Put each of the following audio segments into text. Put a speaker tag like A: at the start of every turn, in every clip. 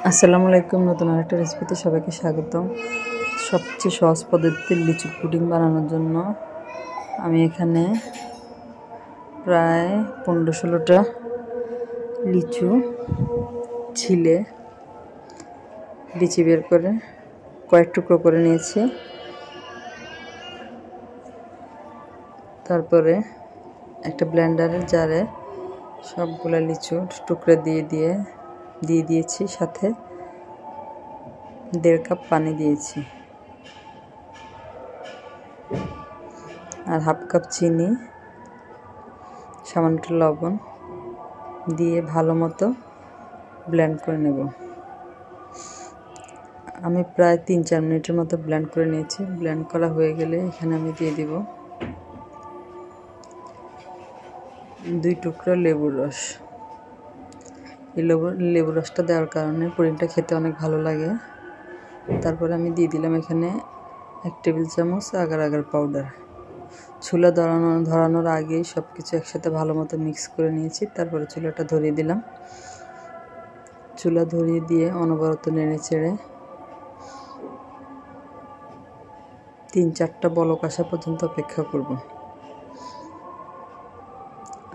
A: আসসালামু আলাইকুম। নতুন আরেকটা রেসিপিতে সবাইকে স্বাগতম। সবচেয়ে সহজ পদ্ধতিতে লিচুর পুডিং বানানোর জন্য আমি এখানে প্রায় 15-16টা লিচু ছিলে বিচি বের করে কয়েক টুকরো করে নিয়েছি। তারপরে একটা ব্লেন্ডারের জারে সবগুলা লিচু টুকরা দিয়ে দিয়েছি, সাথে 1.5 কাপ পানি দিয়েছি আর 1/2 কাপ চিনি, সামান্য লবণ দিয়ে ভালো মতো ব্লেন্ড করে নেব। আমি প্রায় 3-4 মিনিটের মতো ব্লেন্ড করে নিয়েছি। ব্লেন্ড করা হয়ে গেলে এখানে আমি দিয়ে দিব 2 টুকরা লেবুর রস। এই লেবুর রসটা দেওয়ার কারণে পুডিংটা খেতে অনেক ভালো লাগে। তারপরে আমি দিয়ে দিলাম এখানে 1 টেবিল চামচ আগার আগার পাউডার। চুলা ধরানোর আগেই সব কিছু একসাথে ভালো মতো মিক্স করে নিয়েছি। তারপরে চুলাটা ধরিয়ে দিলাম। চুলা ধরিয়ে দিয়ে অনবরত নেড়ে চেড়ে 3-4টা বলক আসা পর্যন্ত অপেক্ষা করব।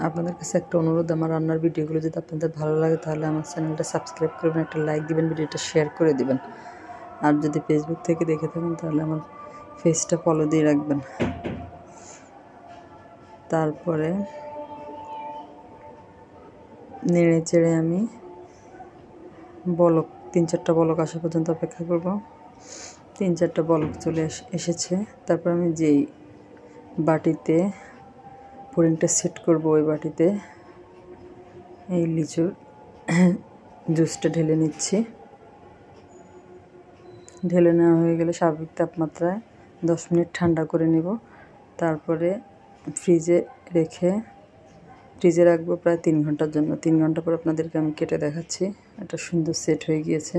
A: আপনাদের কাছে একটা অনুরোধ, আমার রান্নার ভিডিওগুলো যদি আপনাদের ভালো লাগে তাহলে আমার চ্যানেলটা সাবস্ক্রাইব করবেন, একটা লাইক দিবেন, ভিডিওটা শেয়ার করে দিবেন। আর যদি ফেসবুক থেকে দেখে থাকেন তাহলে আমার পেজটা ফলো দিয়ে রাখবেন। তারপরে নেড়ে চেড়ে আমি 3-4টা বলক আসা পর্যন্ত অপেক্ষা করব। 3-4টা বলক চলে এসেছে। তারপর আমি যেই বাটিতে পুডিংটা সেট করব ওই বাটিতে এই লিচুর জুসটা ঢেলে নিচ্ছি। ঢেলে নেওয়া হয়ে গেলে স্বাভাবিক তাপমাত্রায় 10 মিনিট ঠান্ডা করে নেব। তারপরে ফ্রিজে রাখবো প্রায় 3 ঘন্টার জন্য। 3 ঘন্টা পর আপনাদেরকে আমি কেটে দেখাচ্ছি। এটা সুন্দর সেট হয়ে গিয়েছে।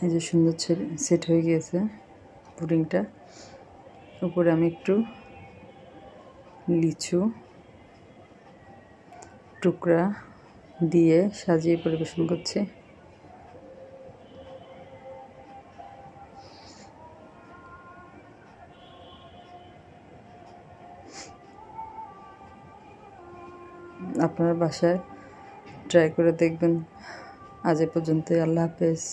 A: এই যে সুন্দর সেট হয়ে গিয়েছে পুডিংটা। উপরে আমি একটু লিচু টুকরা দিয়ে সাজিয়ে পরিবেশন করছি। আপনারা বাসায় ট্রাই করে দেখবেন। আজ এ পর্যন্তই। আল্লাহ হাফেজ।